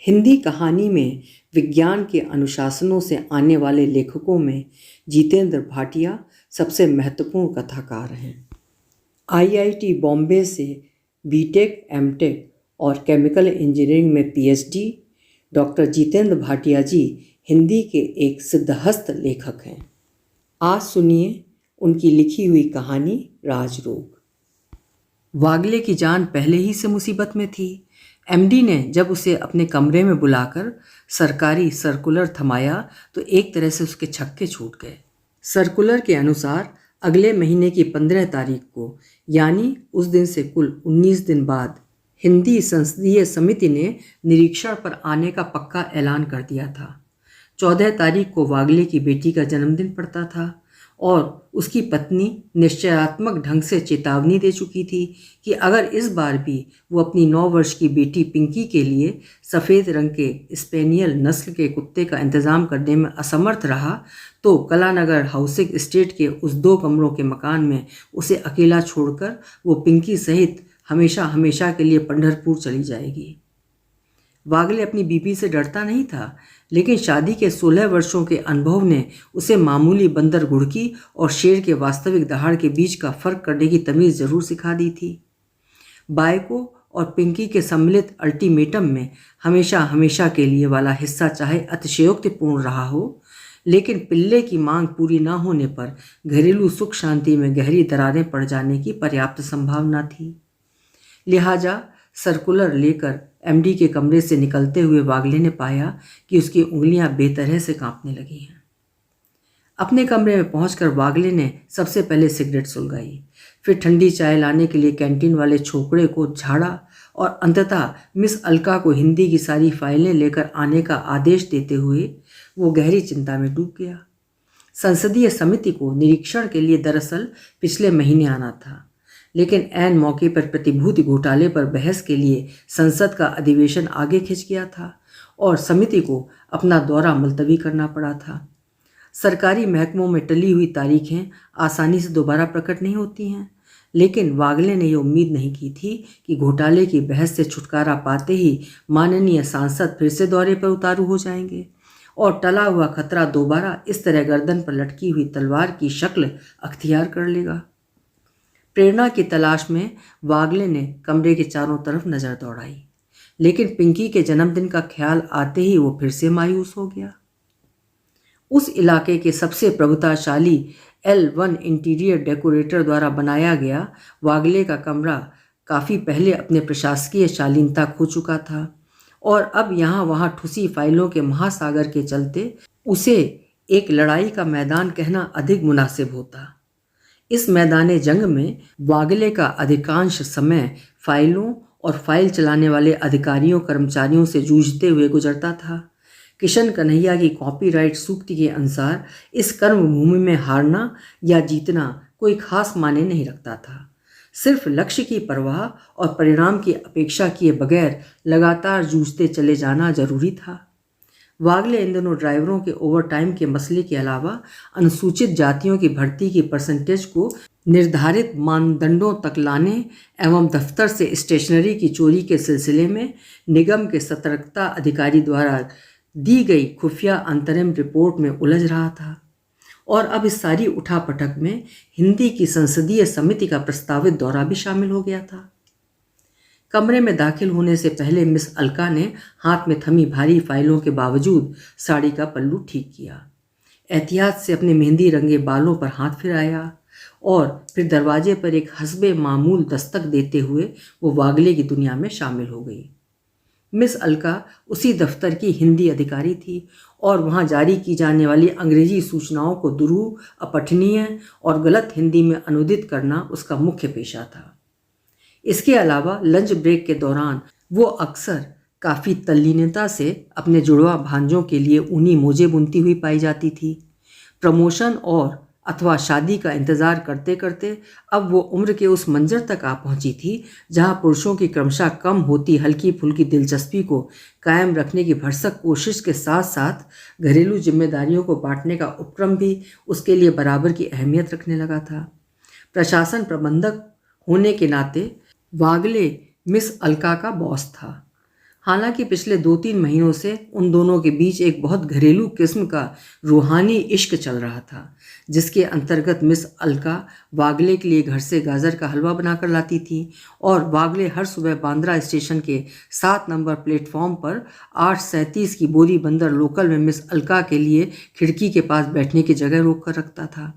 हिंदी कहानी में विज्ञान के अनुशासनों से आने वाले लेखकों में जितेंद्र भाटिया सबसे महत्वपूर्ण कथाकार हैं। आईआईटी बॉम्बे से बीटेक, एमटेक और केमिकल इंजीनियरिंग में पीएचडी डॉक्टर जितेंद्र भाटिया जी हिंदी के एक सिद्धहस्त लेखक हैं। आज सुनिए उनकी लिखी हुई कहानी राजरोग। वागले की जान पहले ही से मुसीबत में थी। एमडी ने जब उसे अपने कमरे में बुलाकर सरकारी सर्कुलर थमाया तो एक तरह से उसके छक्के छूट गए। सर्कुलर के अनुसार अगले महीने की 15 तारीख को, यानी उस दिन से कुल 19 दिन बाद, हिंदी संसदीय समिति ने निरीक्षण पर आने का पक्का ऐलान कर दिया था। 14 तारीख को वागले की बेटी का जन्मदिन पड़ता था और उसकी पत्नी निश्चयात्मक ढंग से चेतावनी दे चुकी थी कि अगर इस बार भी वो अपनी 9 वर्ष की बेटी पिंकी के लिए सफ़ेद रंग के स्पेनियल नस्ल के कुत्ते का इंतज़ाम करने में असमर्थ रहा तो कलानगर हाउसिंग एस्टेट के उस 2 कमरों के मकान में उसे अकेला छोड़कर वो पिंकी सहित हमेशा हमेशा के लिए पंढरपुर चली जाएगी। वागले अपनी बीबी से डरता नहीं था, लेकिन शादी के 16 वर्षों के अनुभव ने उसे मामूली बंदर घुड़की और शेर के वास्तविक दहाड़ के बीच का फर्क करने की तमीज़ जरूर सिखा दी थी। बायको और पिंकी के सम्मिलित अल्टीमेटम में हमेशा हमेशा के लिए वाला हिस्सा चाहे अतिशयोक्तिपूर्ण रहा हो, लेकिन पिल्ले की मांग पूरी न होने पर घरेलू सुख शांति में गहरी दरारें पड़ जाने की पर्याप्त संभावना थी। लिहाजा सर्कुलर लेकर एमडी के कमरे से निकलते हुए वागले ने पाया कि उसकी उंगलियां बेतरह से कांपने लगी हैं। अपने कमरे में पहुंचकर वागले ने सबसे पहले सिगरेट सुलगाई, फिर ठंडी चाय लाने के लिए कैंटीन वाले छोकरे को झाड़ा और अंततः मिस अलका को हिंदी की सारी फाइलें लेकर आने का आदेश देते हुए वो गहरी चिंता में डूब गया। संसदीय समिति को निरीक्षण के लिए दरअसल पिछले महीने आना था, लेकिन ऐन मौके पर प्रतिभूति घोटाले पर बहस के लिए संसद का अधिवेशन आगे खिंच गया था और समिति को अपना दौरा मुलतवी करना पड़ा था। सरकारी महकमों में टली हुई तारीखें आसानी से दोबारा प्रकट नहीं होती हैं, लेकिन वागले ने यह उम्मीद नहीं की थी कि घोटाले की बहस से छुटकारा पाते ही माननीय सांसद फिर से दौरे पर उतारू हो जाएंगे और टला हुआ खतरा दोबारा इस तरह गर्दन पर लटकी हुई तलवार की शक्ल अख्तियार कर लेगा। प्रेरणा की तलाश में वागले ने कमरे के चारों तरफ नजर दौड़ाई, लेकिन पिंकी के जन्मदिन का ख्याल आते ही वो फिर से मायूस हो गया। उस इलाके के सबसे प्रभुताशाली L1 इंटीरियर डेकोरेटर द्वारा बनाया गया वागले का कमरा काफ़ी पहले अपने प्रशासकीय शालीनता खो चुका था और अब यहाँ वहाँ ठुसी फाइलों के महासागर के चलते उसे एक लड़ाई का मैदान कहना अधिक मुनासिब होता। इस मैदान जंग में वागले का अधिकांश समय फाइलों और फाइल चलाने वाले अधिकारियों कर्मचारियों से जूझते हुए गुजरता था। किशन कन्हैया की कॉपीराइट सूक्ति के अनुसार इस कर्मभूमि में हारना या जीतना कोई खास मायने नहीं रखता था। सिर्फ लक्ष्य की परवाह और परिणाम की अपेक्षा किए बगैर लगातार जूझते चले जाना जरूरी था। वागले इन दोनों ड्राइवरों के ओवरटाइम के मसले के अलावा अनुसूचित जातियों की भर्ती की परसेंटेज को निर्धारित मानदंडों तक लाने एवं दफ्तर से स्टेशनरी की चोरी के सिलसिले में निगम के सतर्कता अधिकारी द्वारा दी गई खुफिया अंतरिम रिपोर्ट में उलझ रहा था और अब इस सारी उठापटक में हिंदी की संसदीय समिति का प्रस्तावित दौरा भी शामिल हो गया था। कमरे में दाखिल होने से पहले मिस अलका ने हाथ में थमी भारी फाइलों के बावजूद साड़ी का पल्लू ठीक किया, एहतियात से अपने मेहंदी रंगे बालों पर हाथ फिराया और फिर दरवाजे पर एक हस्बे मामूल दस्तक देते हुए वो वागले की दुनिया में शामिल हो गई। मिस अलका उसी दफ्तर की हिंदी अधिकारी थी और वहाँ जारी की जाने वाली अंग्रेजी सूचनाओं को दुरूह, अपठनीय और गलत हिंदी में अनुदित करना उसका मुख्य पेशा था। इसके अलावा लंच ब्रेक के दौरान वो अक्सर काफ़ी तल्लीनता से अपने जुड़वा भांजों के लिए ऊनी मोजे बुनती हुई पाई जाती थी। प्रमोशन और अथवा शादी का इंतज़ार करते करते अब वो उम्र के उस मंजर तक आ पहुंची थी जहां पुरुषों की क्रमशः कम होती हल्की फुल्की दिलचस्पी को कायम रखने की भरसक कोशिश के साथ साथ घरेलू जिम्मेदारियों को बांटने का उपक्रम भी उसके लिए बराबर की अहमियत रखने लगा था। प्रशासन प्रबंधक होने के नाते वागले मिस अलका का बॉस था। हालांकि पिछले 2-3 महीनों से उन दोनों के बीच एक बहुत घरेलू किस्म का रूहानी इश्क चल रहा था, जिसके अंतर्गत मिस अलका वागले के लिए घर से गाजर का हलवा बनाकर लाती थी और वागले हर सुबह बांद्रा स्टेशन के 7 नंबर प्लेटफॉर्म पर 8:37 की बोरी बंदर लोकल में मिस अलका के लिए खिड़की के पास बैठने की जगह रोक कर रखता था।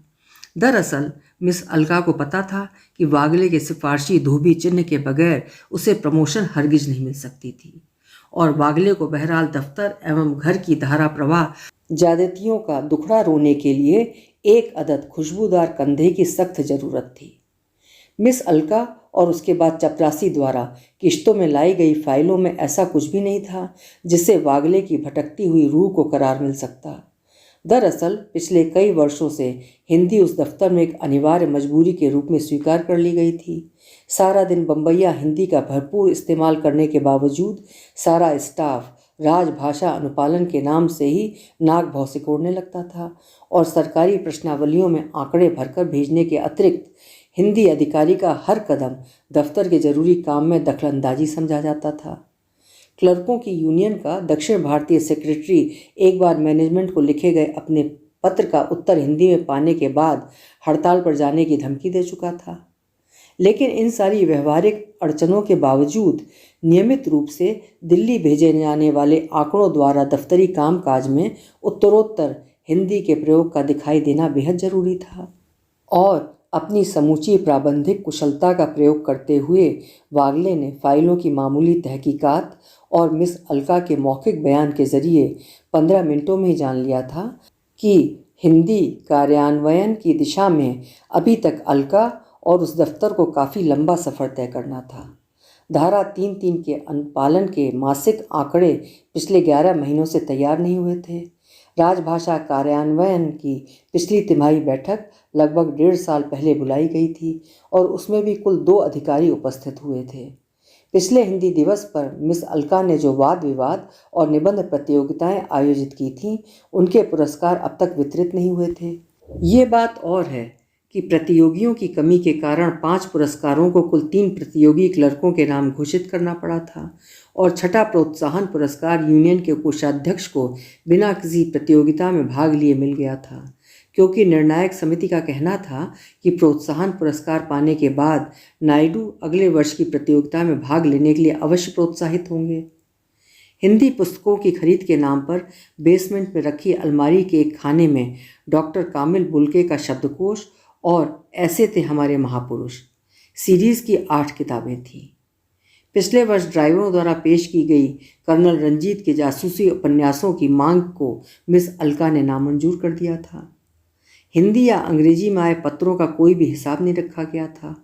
दरअसल मिस अलका को पता था कि वागले के सिफारशी धोबी चिन्ह के बगैर उसे प्रमोशन हरगिज नहीं मिल सकती थी और वागले को बहरहाल दफ्तर एवं घर की धारा प्रवाह ज्यादतियों का दुखड़ा रोने के लिए एक अदद खुशबूदार कंधे की सख्त जरूरत थी। मिस अलका और उसके बाद चपरासी द्वारा किश्तों में लाई गई फाइलों में ऐसा कुछ भी नहीं था जिससे वागले की भटकती हुई रूह को करार मिल सकता। दरअसल पिछले कई वर्षों से हिंदी उस दफ्तर में एक अनिवार्य मजबूरी के रूप में स्वीकार कर ली गई थी। सारा दिन बम्बैया हिंदी का भरपूर इस्तेमाल करने के बावजूद सारा स्टाफ राजभाषा अनुपालन के नाम से ही नाक भौं सिकोड़ने लगता था और सरकारी प्रश्नावलियों में आंकड़े भरकर भेजने के अतिरिक्त हिंदी अधिकारी का हर कदम दफ्तर के जरूरी काम में दखलंदाजी समझा जाता था। क्लर्कों की यूनियन का दक्षिण भारतीय सेक्रेटरी एक बार मैनेजमेंट को लिखे गए अपने पत्र का उत्तर हिंदी में पाने के बाद हड़ताल पर जाने की धमकी दे चुका था। लेकिन इन सारी व्यवहारिक अड़चनों के बावजूद नियमित रूप से दिल्ली भेजे जाने वाले आंकड़ों द्वारा दफ्तरी कामकाज में उत्तरोत्तर हिंदी के प्रयोग का दिखाई देना बेहद जरूरी था और अपनी समूची प्राबंधिक कुशलता का प्रयोग करते हुए वागले ने फाइलों की मामूली तहकीकात और मिस अलका के मौखिक बयान के जरिए 15 मिनटों में ही जान लिया था कि हिंदी कार्यान्वयन की दिशा में अभी तक अलका और उस दफ्तर को काफ़ी लंबा सफ़र तय करना था। धारा 3(3) के अनुपालन के मासिक आंकड़े पिछले 11 महीनों से तैयार नहीं हुए थे। राजभाषा कार्यान्वयन की पिछली तिमाही बैठक लगभग 1.5 साल पहले बुलाई गई थी और उसमें भी कुल 2 अधिकारी उपस्थित हुए थे। पिछले हिंदी दिवस पर मिस अलका ने जो वाद विवाद और निबंध प्रतियोगिताएं आयोजित की थीं, उनके पुरस्कार अब तक वितरित नहीं हुए थे। ये बात और है कि प्रतियोगियों की कमी के कारण 5 पुरस्कारों को कुल 3 प्रतियोगी क्लर्कों के नाम घोषित करना पड़ा था और छठा प्रोत्साहन पुरस्कार यूनियन के कोषाध्यक्ष को बिना किसी प्रतियोगिता में भाग लिए मिल गया था, क्योंकि निर्णायक समिति का कहना था कि प्रोत्साहन पुरस्कार पाने के बाद नायडू अगले वर्ष की प्रतियोगिता में भाग लेने के लिए अवश्य प्रोत्साहित होंगे। हिंदी पुस्तकों की खरीद के नाम पर बेसमेंट में रखी अलमारी के एक खाने में डॉक्टर कामिल बुल्के का शब्दकोश और ऐसे थे हमारे महापुरुष सीरीज़ की 8 किताबें थीं। पिछले वर्ष ड्राइवरों द्वारा पेश की गई कर्नल रंजीत के जासूसी उपन्यासों की मांग को मिस अलका ने नामंजूर कर दिया था। हिंदी या अंग्रेजी में आए पत्रों का कोई भी हिसाब नहीं रखा गया था।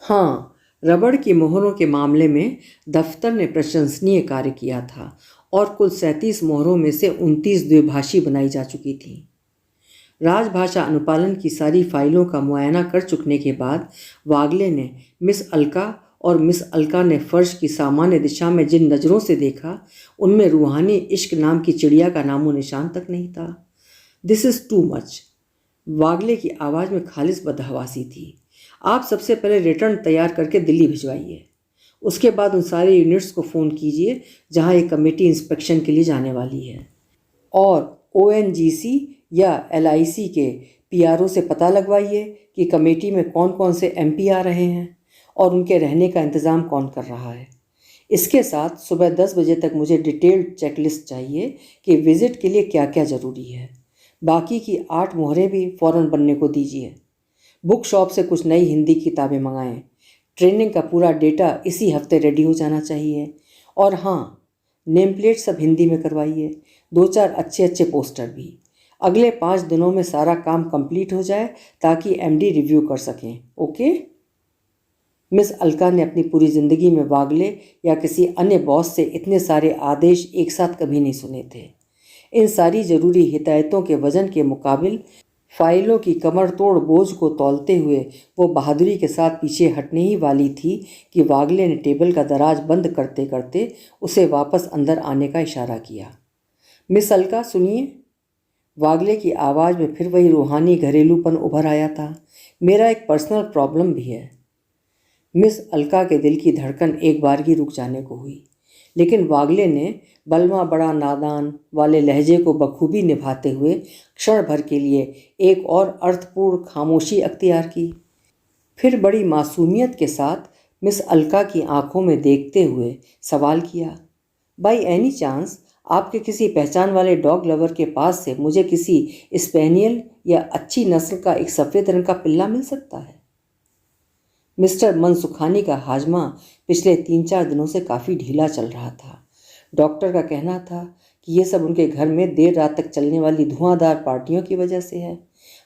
हाँ, रबड़ की मोहरों के मामले में दफ्तर ने प्रशंसनीय कार्य किया था और कुल 37 मोहरों में से 29 द्विभाषी बनाई जा चुकी थीं। राजभाषा अनुपालन की सारी फाइलों का मुआयना कर चुकने के बाद वागले ने मिस अलका और मिस अलका ने फर्श की सामान्य दिशा में जिन नज़रों से देखा, उनमें रूहानी इश्क नाम की चिड़िया का नामो निशान तक नहीं था। This is too much. Wagle की आवाज़ में खालिस बदहवासी थी। आप सबसे पहले रिटर्न तैयार करके दिल्ली भिजवाइए, उसके बाद उन सारे यूनिट्स को फ़ोन कीजिए जहां एक कमेटी इंस्पेक्शन के लिए जाने वाली है और ONGC या LIC के PRO से पता लगवाइए कि कमेटी में कौन कौन से MP आ रहे हैं और उनके रहने का इंतज़ाम कौन कर रहा है। इसके साथ सुबह 10 बजे तक मुझे डिटेल्ड चेकलिस्ट चाहिए कि विज़िट के लिए क्या क्या ज़रूरी है। बाकी की 8 मोहरें भी फ़ौरन बनने को दीजिए। बुक शॉप से कुछ नई हिंदी किताबें मंगाएं। ट्रेनिंग का पूरा डेटा इसी हफ्ते रेडी हो जाना चाहिए। और हाँ, नेम प्लेट सब हिंदी में करवाइए, 2-4 अच्छे पोस्टर भी। अगले 5 दिनों में सारा काम कंप्लीट हो जाए ताकि MD रिव्यू कर सकें। ओके? मिस अलका ने अपनी पूरी ज़िंदगी में वागले या किसी अन्य बॉस से इतने सारे आदेश एक साथ कभी नहीं सुने थे। इन सारी ज़रूरी हिदायतों के वज़न के मुकाबिल फाइलों की कमर तोड़ बोझ को तौलते हुए वो बहादुरी के साथ पीछे हटने ही वाली थी कि वागले ने टेबल का दराज बंद करते करते उसे वापस अंदर आने का इशारा किया। मिस अलका सुनिए। वागले की आवाज़ में फिर वही रूहानी घरेलूपन उभर आया था। मेरा एक पर्सनल प्रॉब्लम भी है। मिस अलका के दिल की धड़कन एक बार ही रुक जाने को हुई। लेकिन वागले ने बलमा बड़ा नादान वाले लहजे को बखूबी निभाते हुए क्षण भर के लिए एक और अर्थपूर्ण खामोशी अख्तियार की। फिर बड़ी मासूमियत के साथ मिस अलका की आंखों में देखते हुए सवाल किया, बाई एनी चांस आपके किसी पहचान वाले डॉग लवर के पास से मुझे किसी स्पेनियल या अच्छी नस्ल का एक सफ़ेद रंग का पिल्ला मिल सकता है? मिस्टर मनसुखानी का हाजमा पिछले 3-4 दिनों से काफ़ी ढीला चल रहा था। डॉक्टर का कहना था कि ये सब उनके घर में देर रात तक चलने वाली धुआंधार पार्टियों की वजह से है।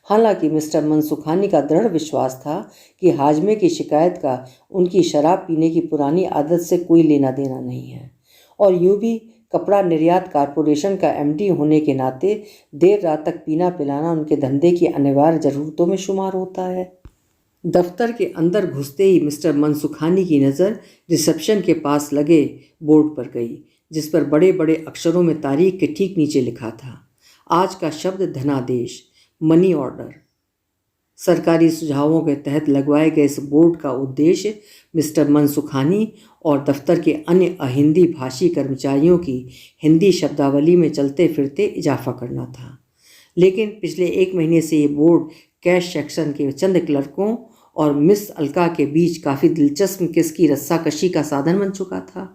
हालांकि मिस्टर मनसुखानी का दृढ़ विश्वास था कि हाजमे की शिकायत का उनकी शराब पीने की पुरानी आदत से कोई लेना देना नहीं है, और यूं भी कपड़ा निर्यात कॉरपोरेशन का एमडी होने के नाते देर रात तक पीना पिलाना उनके धंधे की अनिवार्य ज़रूरतों में शुमार होता है। दफ्तर के अंदर घुसते ही मिस्टर मनसुखानी की नज़र रिसेप्शन के पास लगे बोर्ड पर गई, जिस पर बड़े बड़े अक्षरों में तारीख के ठीक नीचे लिखा था, आज का शब्द धनादेश, मनी ऑर्डर। सरकारी सुझावों के तहत लगवाए गए इस बोर्ड का उद्देश्य मिस्टर मनसुखानी और दफ्तर के अन्य अहिंदी भाषी कर्मचारियों की हिंदी शब्दावली में चलते फिरते इजाफा करना था। लेकिन पिछले 1 महीने से ये बोर्ड कैश सेक्शन के चंद क्लर्कों और मिस अलका के बीच काफ़ी दिलचस्प किसकी रस्साकशी का साधन बन चुका था।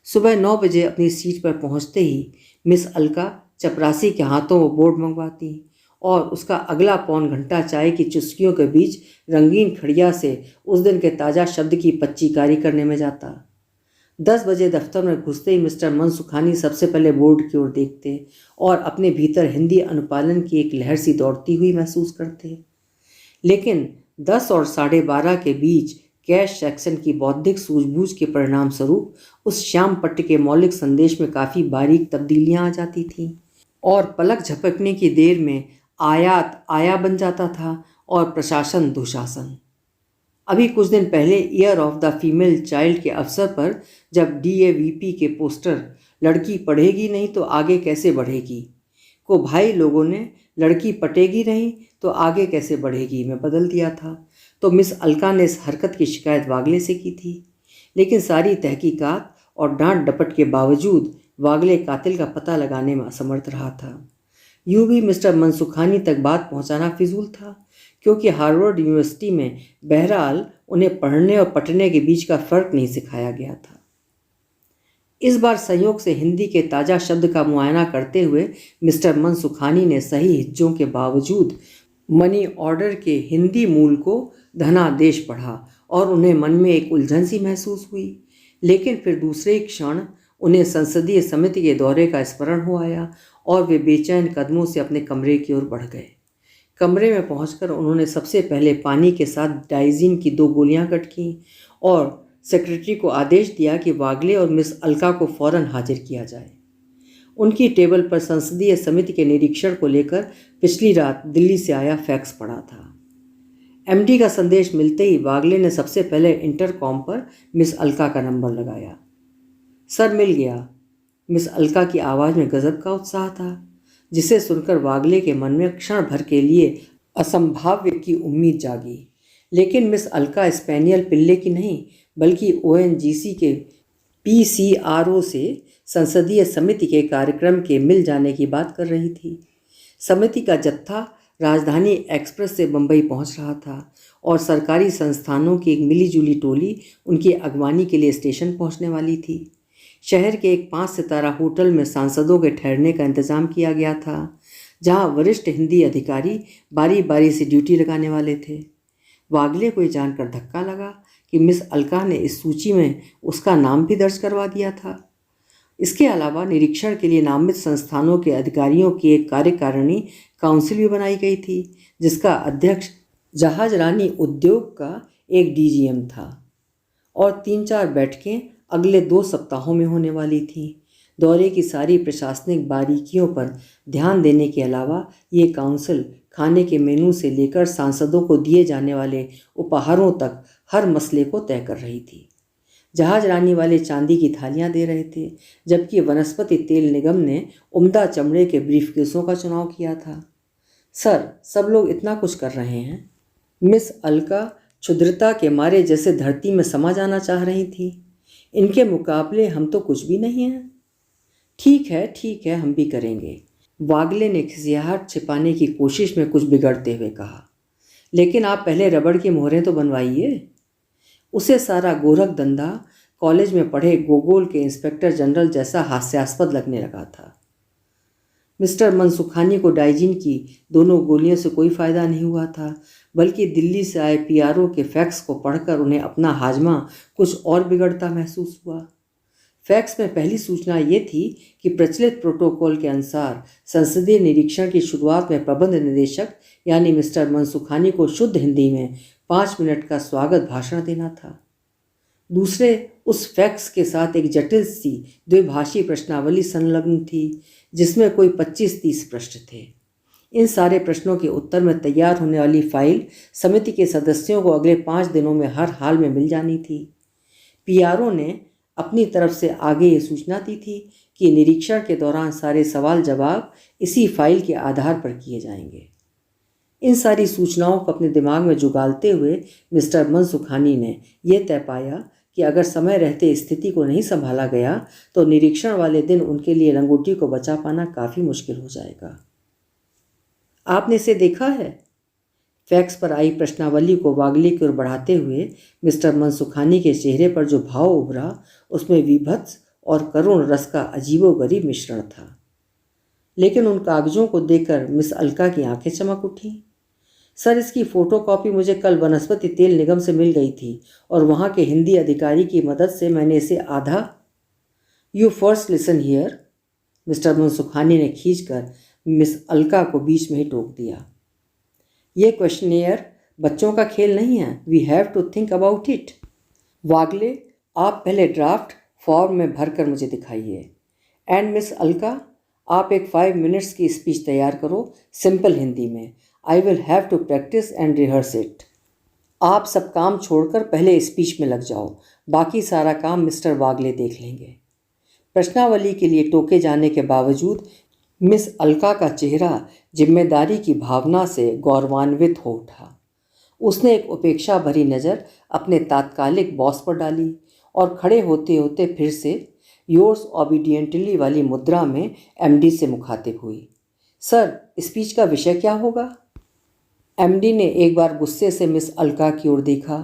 सुबह 9 बजे अपनी सीट पर पहुंचते ही मिस अलका चपरासी के हाथों वो बोर्ड मंगवाती और उसका अगला पौन घंटा चाय की चुस्कियों के बीच रंगीन खड़िया से उस दिन के ताज़ा शब्द की पच्चीकारी करने में जाता। 10 बजे दफ्तर में घुसते ही मिस्टर मनसुखानी सबसे पहले बोर्ड की ओर देखते और अपने भीतर हिंदी अनुपालन की एक लहर सी दौड़ती हुई महसूस करते। लेकिन 10 और 12:30 के बीच कैश सेक्शन की बौद्धिक सूझबूझ के परिणाम स्वरूप उस श्याम पट्ट के मौलिक संदेश में काफ़ी बारीक तब्दीलियां आ जाती थीं और पलक झपकने की देर में आयात आया बन जाता था और प्रशासन दुशासन। अभी कुछ दिन पहले year of the female child के अवसर पर जब DAVP के पोस्टर लड़की पढ़ेगी नहीं तो आगे कैसे बढ़ेगी को भाई लोगों ने लड़की पटेगी नहीं तो आगे कैसे बढ़ेगी में बदल दिया था, तो मिस अलका ने इस हरकत की शिकायत वागले से की थी। लेकिन सारी तहकीकात और डांट डपट के बावजूद वागले कातिल का पता लगाने में असमर्थ रहा था। यूं भी मिस्टर मनसुखानी तक बात पहुंचाना फिजूल था, क्योंकि हार्वर्ड यूनिवर्सिटी में बहरहाल उन्हें पढ़ने और पढ़ने के बीच का फ़र्क नहीं सिखाया गया था। इस बार संयोग से हिंदी के ताज़ा शब्द का मुआयना करते हुए मिस्टर मनसुखानी ने सही हिज्जों के बावजूद मनी ऑर्डर के हिंदी मूल को धनादेश पढ़ा और उन्हें मन में एक उलझन सी महसूस हुई। लेकिन फिर दूसरे क्षण उन्हें संसदीय समिति के दौरे का स्मरण हो आया और वे बेचैन कदमों से अपने कमरे की ओर बढ़ गए। कमरे में पहुंचकर उन्होंने सबसे पहले पानी के साथ डाइजीन की 2 गोलियां कटकीं और सेक्रेटरी को आदेश दिया कि वागले और मिस अलका को फौरन हाजिर किया जाए। उनकी टेबल पर संसदीय समिति के निरीक्षण को लेकर पिछली रात दिल्ली से आया फैक्स पड़ा था। एमडी का संदेश मिलते ही वागले ने सबसे पहले इंटरकॉम पर मिस अलका का नंबर लगाया। सर, मिल गया। मिस अलका की आवाज़ में गजब का उत्साह था, जिसे सुनकर वागले के मन में क्षण भर के लिए असंभाव्य की उम्मीद जागी। लेकिन मिस अलका स्पेनियल पिल्ले की नहीं बल्कि ONGC के PCRO से संसदीय समिति के कार्यक्रम के मिल जाने की बात कर रही थी। समिति का जत्था राजधानी एक्सप्रेस से बंबई पहुंच रहा था और सरकारी संस्थानों की एक मिलीजुली टोली उनकी अगवानी के लिए स्टेशन पहुंचने वाली थी। शहर के एक 5 सितारा होटल में सांसदों के ठहरने का इंतजाम किया गया था, जहां वरिष्ठ हिंदी अधिकारी बारी बारी से ड्यूटी लगाने वाले थे। वागले को जानकर धक्का लगा कि मिस अलका ने इस सूची में उसका नाम भी दर्ज करवा दिया था। इसके अलावा निरीक्षण के लिए नामित संस्थानों के अधिकारियों की एक कार्यकारिणी काउंसिल भी बनाई गई थी, जिसका अध्यक्ष जहाजरानी उद्योग का एक DGM था और 3-4 बैठकें अगले 2 सप्ताहों में होने वाली थीं। दौरे की सारी प्रशासनिक बारीकियों पर ध्यान देने के अलावा ये काउंसिल खाने के मेनू से लेकर सांसदों को दिए जाने वाले उपहारों तक हर मसले को तय कर रही थी। जहाज रानी वाले चांदी की थालियां दे रहे थे, जबकि वनस्पति तेल निगम ने उम्दा चमड़े के ब्रीफकेसों का चुनाव किया था। सर, सब लोग इतना कुछ कर रहे हैं। मिस अलका क्षुद्रता के मारे जैसे धरती में समा जाना चाह रही थी। इनके मुकाबले हम तो कुछ भी नहीं हैं। ठीक है, हम भी करेंगे, वागले ने खिसियाहट छिपाने की कोशिश में कुछ बिगड़ते हुए कहा। लेकिन आप पहले रबड़ की मोहरें तो बनवाइए। उसे सारा गोरख धंधा कॉलेज में पढ़े गोगोल के इंस्पेक्टर जनरल जैसा हास्यास्पद लगने लगा था। मिस्टर मनसुखानी को डाइजीन की दोनों गोलियों से कोई फ़ायदा नहीं हुआ था, बल्कि दिल्ली से आए पीआरओ के फैक्स को पढ़कर उन्हें अपना हाजमा कुछ और बिगड़ता महसूस हुआ। फैक्स में पहली सूचना ये थी कि प्रचलित प्रोटोकॉल के अनुसार संसदीय निरीक्षण की शुरुआत में प्रबंध निदेशक यानी मिस्टर मनसुखानी को शुद्ध हिंदी में 5 मिनट का स्वागत भाषण देना था। दूसरे, उस फैक्स के साथ एक जटिल सी द्विभाषी प्रश्नावली संलग्न थी जिसमें कोई 25-30 प्रश्न थे। इन सारे प्रश्नों के उत्तर में तैयार होने वाली फाइल समिति के सदस्यों को अगले 5 दिनों में हर हाल में मिल जानी थी। पीआरओ ने अपनी तरफ से आगे ये सूचना दी थी कि निरीक्षण के दौरान सारे सवाल जवाब इसी फाइल के आधार पर किए जाएंगे। इन सारी सूचनाओं को अपने दिमाग में जुगालते हुए मिस्टर मनसुखानी ने यह तय पाया कि अगर समय रहते स्थिति को नहीं संभाला गया तो निरीक्षण वाले दिन उनके लिए लंगोटी को बचा पाना काफ़ी मुश्किल हो जाएगा। आपने इसे देखा है? फैक्स पर आई प्रश्नावली को वागले की ओर बढ़ाते हुए मिस्टर मनसुखानी के चेहरे पर जो भाव उभरा उसमें विभत्स और करुण रस का अजीबोगरीब मिश्रण था। लेकिन उन कागजों को देखकर मिस अलका की आंखें चमक उठीं। सर, इसकी फ़ोटोकॉपी मुझे कल वनस्पति तेल निगम से मिल गई थी और वहाँ के हिंदी अधिकारी की मदद से मैंने इसे आधा। You first listen here, mister Mansukhani ने खींचकर मिस अलका को बीच में ही टोक दिया। ये क्वेश्चनियर बच्चों का खेल नहीं है। We have to think about it. Wagle, आप पहले ड्राफ्ट फॉर्म में भरकर मुझे दिखाइए। एंड मिस अलका, आप एक 5 मिनट्स की स्पीच तैयार करो सिंपल हिंदी में। I will have to practise and rehearse it. आप सब काम छोड़कर पहले स्पीच में लग जाओ, बाकी सारा काम मिस्टर वागले देख लेंगे। प्रश्नावली के लिए टोके जाने के बावजूद मिस अलका का चेहरा जिम्मेदारी की भावना से गौरवान्वित हो उठा। उसने एक उपेक्षा भरी नज़र अपने तात्कालिक बॉस पर डाली और खड़े होते होते फिर से योर्स ओबीडियंटली वाली मुद्रा में एमडी से मुखातिब हुई। सर, स्पीच का विषय क्या होगा? एमडी ने एक बार गुस्से से मिस अलका की ओर देखा,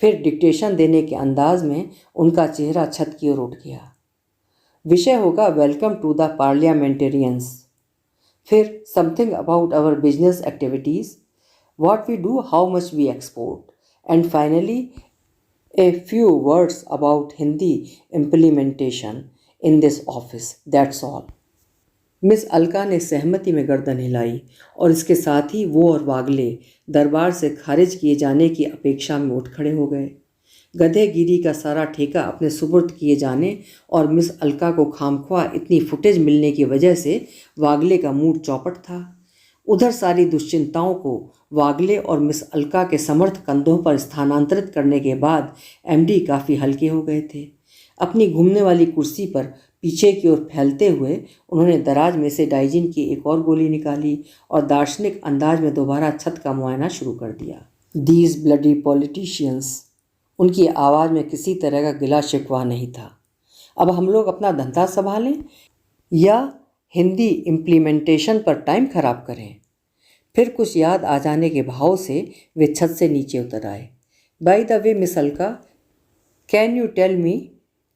फिर डिक्टेशन देने के अंदाज में उनका चेहरा छत की ओर उठ गया। विषय होगा वेलकम टू द पार्लियामेंटेरियंस, फिर something about our business activities, what we do, how much we export, and finally a few words about Hindi implementation in this office, that's all. Miss Alka ने सहमति में गर्दन हिलाई और इसके साथ ही वो और वागले दरबार से खारिज किए जाने की अपेक्षा में उठ खड़े हो गए। गधेगिरी का सारा ठेका अपने सुपुर्द किए जाने और मिस अलका को खामख्वाह इतनी फुटेज मिलने की वजह से वागले का मूड चौपट था। उधर सारी दुश्चिंताओं को वागले और मिस अलका के समर्थ कंधों पर स्थानांतरित करने के बाद एमडी काफ़ी हल्के हो गए थे। अपनी घूमने वाली कुर्सी पर पीछे की ओर फैलते हुए उन्होंने दराज में से डाइजीन की एक और गोली निकाली और दार्शनिक अंदाज में दोबारा छत का मुआयना शुरू कर दिया। दीज ब्लडी पॉलिटिशियंस, उनकी आवाज़ में किसी तरह का गिला शिकवा नहीं था। अब हम लोग अपना धंधा संभालें या हिंदी इम्प्लीमेंटेशन पर टाइम खराब करें? फिर कुछ याद आ जाने के भाव से वे छत से नीचे उतर आए। By the way miss Alka, can you tell me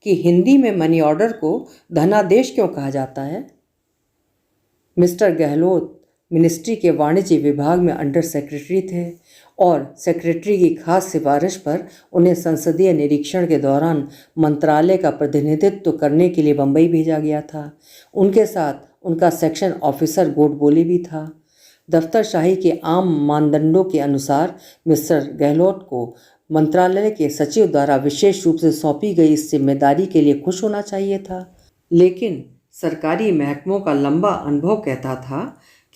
कि हिंदी में मनी ऑर्डर को धनादेश क्यों कहा जाता है? मिस्टर गहलोत मिनिस्ट्री के वाणिज्य विभाग में अंडर सेक्रेटरी थे और सेक्रेटरी की खास सिफारिश पर उन्हें संसदीय निरीक्षण के दौरान मंत्रालय का प्रतिनिधित्व करने के लिए बम्बई भेजा गया था। उनके साथ उनका सेक्शन ऑफिसर गोडबोले भी था। दफ्तरशाही के आम मानदंडों के अनुसार मिस्टर गहलोत को मंत्रालय के सचिव द्वारा विशेष रूप से सौंपी गई इस जिम्मेदारी के लिए खुश होना चाहिए था, लेकिन सरकारी महकमों का लंबा अनुभव कहता था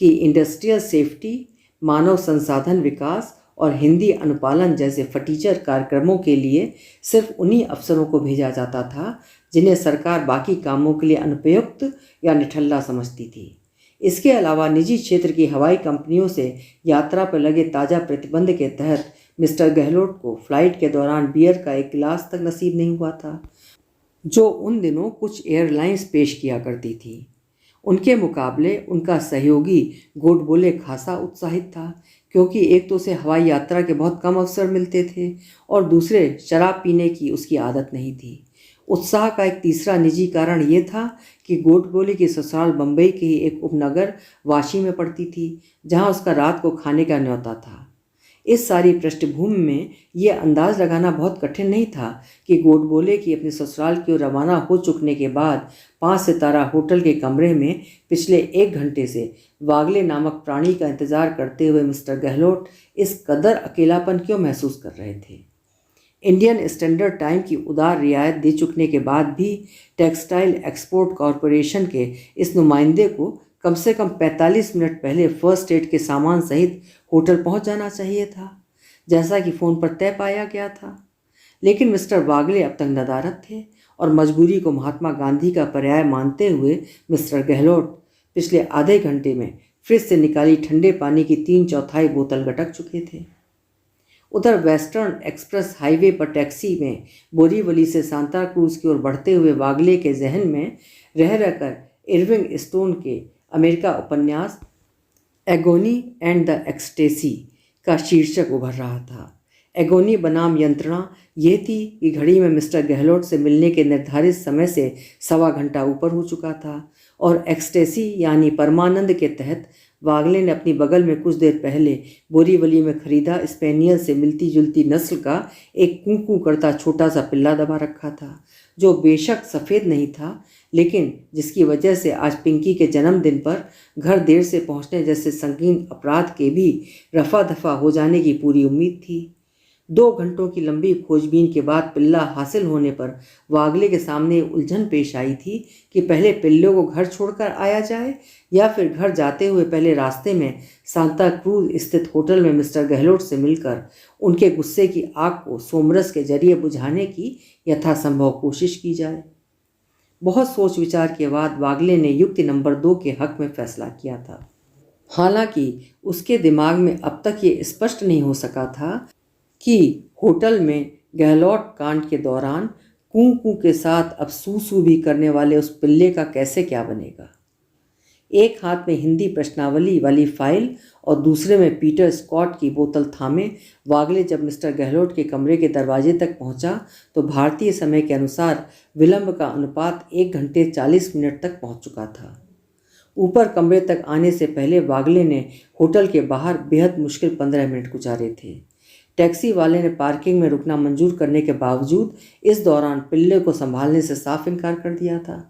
कि इंडस्ट्रियल सेफ्टी, मानव संसाधन विकास और हिंदी अनुपालन जैसे फटीचर कार्यक्रमों के लिए सिर्फ उन्हीं अफसरों को भेजा जाता था जिन्हें सरकार बाकी कामों के लिए अनुपयुक्त या निठल्ला समझती थी। इसके अलावा निजी क्षेत्र की हवाई कंपनियों से यात्रा पर लगे ताज़ा प्रतिबंध के तहत मिस्टर गहलोत को फ्लाइट के दौरान बियर का एक गिलास तक नसीब नहीं हुआ था। जो उन दिनों कुछ एयरलाइंस पेश किया करती थी। उनके मुकाबले उनका सहयोगी गोडबोले खासा उत्साहित था, क्योंकि एक तो उसे हवाई यात्रा के बहुत कम अवसर मिलते थे और दूसरे शराब पीने की उसकी आदत नहीं थी। उत्साह का एक तीसरा निजी कारण ये था कि गोडबोले की ससुराल बम्बई के ही एक उपनगर वाशी में पड़ती थी, जहाँ उसका रात को खाने का न्योता था। इस सारी पृष्ठभूमि में ये अंदाज लगाना बहुत कठिन नहीं था कि गोडबोले की अपने ससुराल की ओर रवाना हो चुकने के बाद 5 सितारा होटल के कमरे में पिछले 1 घंटे से वागले नामक प्राणी का इंतजार करते हुए मिस्टर गहलोत इस कदर अकेलापन क्यों महसूस कर रहे थे। इंडियन स्टैंडर्ड टाइम की उदार रियायत दे चुकने के बाद भी टेक्सटाइल एक्सपोर्ट कॉरपोरेशन के इस नुमाइंदे को कम से कम 45 मिनट पहले फर्स्ट एड के सामान सहित होटल पहुंच जाना चाहिए था, जैसा कि फ़ोन पर तय पाया गया था। लेकिन मिस्टर वागले अब तक नदारद थे और मजबूरी को महात्मा गांधी का पर्याय मानते हुए मिस्टर गहलोत पिछले आधे घंटे में फ्रिज से निकाली ठंडे पानी की 3/4 बोतल गटक चुके थे। उधर वेस्टर्न एक्सप्रेस हाईवे पर टैक्सी में बोरीवली से सांता क्रूज की ओर बढ़ते हुए वागले के जहन में रह रहकर इरविंग स्टोन के अमेरिका उपन्यास एगोनी एंड द एक्सटेसी का शीर्षक उभर रहा था। एगोनी बनाम यंत्रणा यह थी कि घड़ी में मिस्टर गहलोत से मिलने के निर्धारित समय से 1.25 घंटा ऊपर हो चुका था और एक्सटेसी यानी परमानंद के तहत वागले ने अपनी बगल में कुछ देर पहले बोरीवली में खरीदा स्पेनियल से मिलती जुलती नस्ल का एक कूकू करता छोटा सा पिल्ला दबा रखा था, जो बेशक सफ़ेद नहीं था, लेकिन जिसकी वजह से आज पिंकी के जन्मदिन पर घर देर से पहुंचने जैसे संगीन अपराध के भी रफा दफा हो जाने की पूरी उम्मीद थी। 2 घंटों की लंबी खोजबीन के बाद पिल्ला हासिल होने पर वागले के सामने उलझन पेश आई थी कि पहले पिल्ले को घर छोड़कर आया जाए या फिर घर जाते हुए पहले रास्ते में सांता क्रूज स्थित होटल में मिस्टर गहलोत से मिलकर उनके गुस्से की आग को सोमरस के जरिए बुझाने की यथासंभव कोशिश की जाए। बहुत सोच विचार के बाद वागले ने युक्ति नंबर 2 के हक में फैसला किया था। हालांकि उसके दिमाग में अब तक ये स्पष्ट नहीं हो सका था कि होटल में गहलोत कांड के दौरान कू कू के साथ अब सू सू भी करने वाले उस पिल्ले का कैसे क्या बनेगा। एक हाथ में हिंदी प्रश्नावली वाली फाइल और दूसरे में पीटर स्कॉट की बोतल थामे वागले जब मिस्टर गहलोत के कमरे के दरवाजे तक पहुंचा तो भारतीय समय के अनुसार विलंब का अनुपात 1 घंटे 40 मिनट तक पहुंच चुका था। ऊपर कमरे तक आने से पहले वागले ने होटल के बाहर बेहद मुश्किल 15 मिनट गुजारे थे। टैक्सी वाले ने पार्किंग में रुकना मंजूर करने के बावजूद इस दौरान पिल्ले को संभालने से साफ इनकार कर दिया था।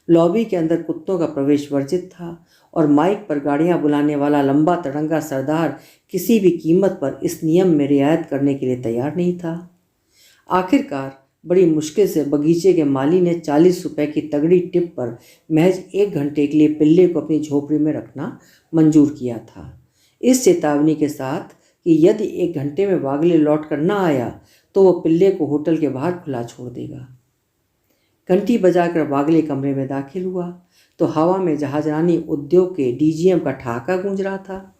लॉबी के अंदर कुत्तों का प्रवेश वर्जित था और माइक पर गाड़ियां बुलाने वाला लंबा तड़ंगा सरदार किसी भी कीमत पर इस नियम में रियायत करने के लिए तैयार नहीं था। आखिरकार बड़ी मुश्किल से बगीचे के माली ने 40 रुपए की तगड़ी टिप पर महज 1 घंटे के लिए पिल्ले को अपनी झोपड़ी में रखना मंजूर किया था, इस चेतावनी के साथ कि यदि 1 घंटे में वागले लौट कर न आया तो वो पिल्ले को होटल के बाहर खुला छोड़ देगा। घंटी बजाकर वागले कमरे में दाखिल हुआ तो हवा में जहाजरानी उद्योग के डीजीएम का ठहाका गूंज रहा था।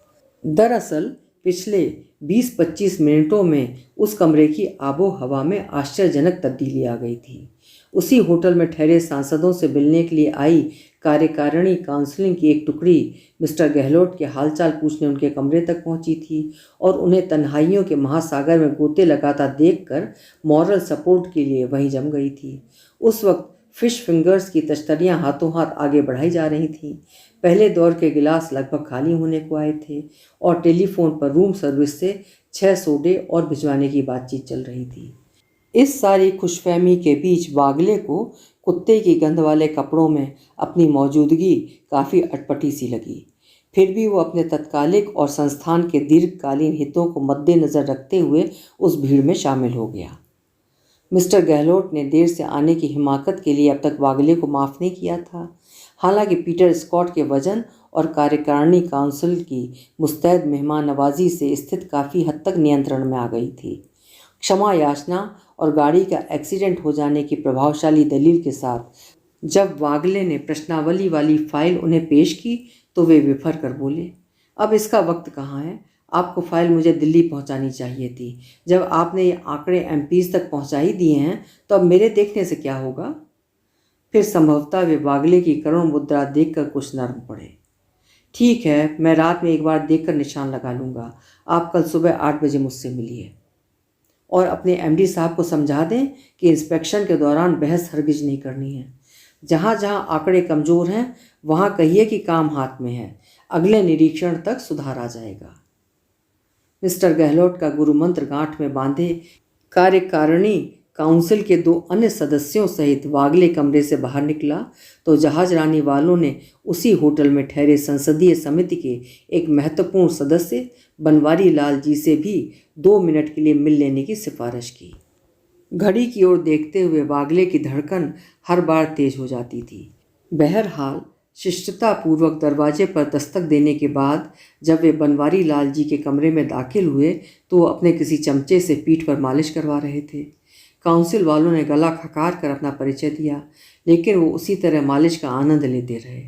दरअसल पिछले 20-25 मिनटों में उस कमरे की आबो हवा में आश्चर्यजनक तब्दीली आ गई थी। उसी होटल में ठहरे सांसदों से मिलने के लिए आई कार्यकारिणी काउंसिलिंग की एक टुकड़ी मिस्टर गहलोत के हालचाल पूछने उनके कमरे तक पहुंची थी और उन्हें तन्हाइयों के महासागर में गोते लगाता देखकर मॉरल सपोर्ट के लिए वहीं जम गई थी। उस वक्त फिश फिंगर्स की तश्तरियाँ हाथों हाथ आगे बढ़ाई जा रही थीं। पहले दौर के गिलास लगभग खाली होने को आए थे और टेलीफोन पर रूम सर्विस से 6 सोडे और भिजवाने की बातचीत चल रही थी। इस सारी खुशफहमी के बीच वागले को कुत्ते की गंध वाले कपड़ों में अपनी मौजूदगी काफ़ी अटपटी सी लगी। फिर भी वो अपने तत्कालिक और संस्थान के दीर्घकालीन हितों को मद्देनज़र रखते हुए उस भीड़ में शामिल हो गया। मिस्टर गहलोत ने देर से आने की हिमाकत के लिए अब तक वागले को माफ़ नहीं किया था। हालांकि पीटर स्कॉट के वजन और कार्यकारिणी काउंसिल की मुस्तैद मेहमान नवाजी से स्थिति काफ़ी हद तक नियंत्रण में आ गई थी। क्षमा याचना और गाड़ी का एक्सीडेंट हो जाने की प्रभावशाली दलील के साथ जब वागले ने प्रश्नावली वाली फाइल उन्हें पेश की तो वे विफर कर बोले, अब इसका वक्त कहाँ है, आपको फाइल मुझे दिल्ली पहुंचानी चाहिए थी। जब आपने ये आंकड़े एमपीज तक पहुंचा ही दिए हैं तो अब मेरे देखने से क्या होगा? फिर संभवतः वे वागले की करुण मुद्रा देखकर कुछ नर्म पड़े। ठीक है, मैं रात में एक बार देखकर निशान लगा लूँगा। आप कल सुबह 8 बजे मुझसे मिलिए और अपने एमडी साहब को समझा दें कि इंस्पेक्शन के दौरान बहस हरगिज नहीं करनी है। जहाँ जहाँ आंकड़े कमज़ोर हैं वहाँ कहिए कि काम हाथ में है, अगले निरीक्षण तक सुधार आ जाएगा। मिस्टर गहलोत का गुरु मंत्र गांठ में बांधे कार्यकारिणी काउंसिल के 2 अन्य सदस्यों सहित वागले कमरे से बाहर निकला तो जहाज रानी वालों ने उसी होटल में ठहरे संसदीय समिति के एक महत्वपूर्ण सदस्य बनवारी लाल जी से भी 2 मिनट के लिए मिल लेने की सिफारिश की। घड़ी की ओर देखते हुए वागले की धड़कन हर बार तेज हो जाती थी। बहरहाल शिष्टतापूर्वक दरवाजे पर दस्तक देने के बाद जब वे बनवारी लाल जी के कमरे में दाखिल हुए तो वो अपने किसी चमचे से पीठ पर मालिश करवा रहे थे। काउंसिल वालों ने गला खकार कर अपना परिचय दिया, लेकिन वो उसी तरह मालिश का आनंद लेते रहे।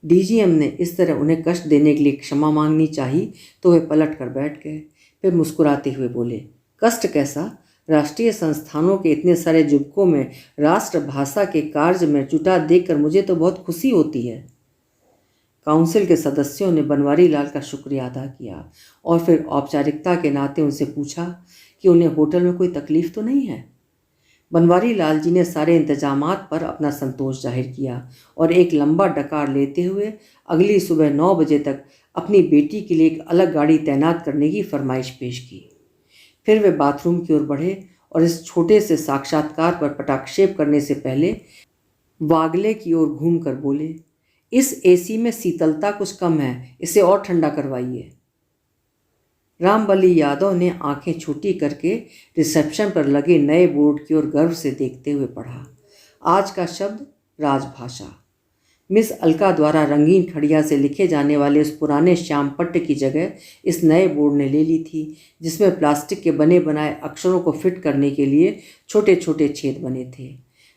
डीजीएम ने इस तरह उन्हें कष्ट देने के लिए क्षमा मांगनी चाहिए तो वे पलट कर बैठ गए। फिर मुस्कुराते हुए बोले, कष्ट कैसा? राष्ट्रीय संस्थानों के इतने सारे जुबकों में राष्ट्रभाषा के कार्य में जुटा देखकर मुझे तो बहुत खुशी होती है। काउंसिल के सदस्यों ने बनवारी लाल का शुक्रिया अदा किया और फिर औपचारिकता के नाते उनसे पूछा कि उन्हें होटल में कोई तकलीफ तो नहीं है। बनवारी लाल जी ने सारे इंतजामात पर अपना संतोष जाहिर किया और एक लंबा डकार लेते हुए अगली सुबह 9 बजे तक अपनी बेटी के लिए एक अलग गाड़ी तैनात करने की फरमाइश पेश की। फिर वे बाथरूम की ओर बढ़े और इस छोटे से साक्षात्कार पर पटाक्षेप करने से पहले वागले की ओर घूमकर बोले, इस एसी में शीतलता कुछ कम है, इसे और ठंडा करवाइए। रामबली यादव ने आंखें छोटी करके रिसेप्शन पर लगे नए बोर्ड की ओर गर्व से देखते हुए पढ़ा, आज का शब्द राजभाषा। मिस अलका द्वारा रंगीन खड़िया से लिखे जाने वाले उस पुराने श्याम पट्ट की जगह इस नए बोर्ड ने ले ली थी, जिसमें प्लास्टिक के बने बनाए अक्षरों को फिट करने के लिए छोटे छोटे छेद बने थे।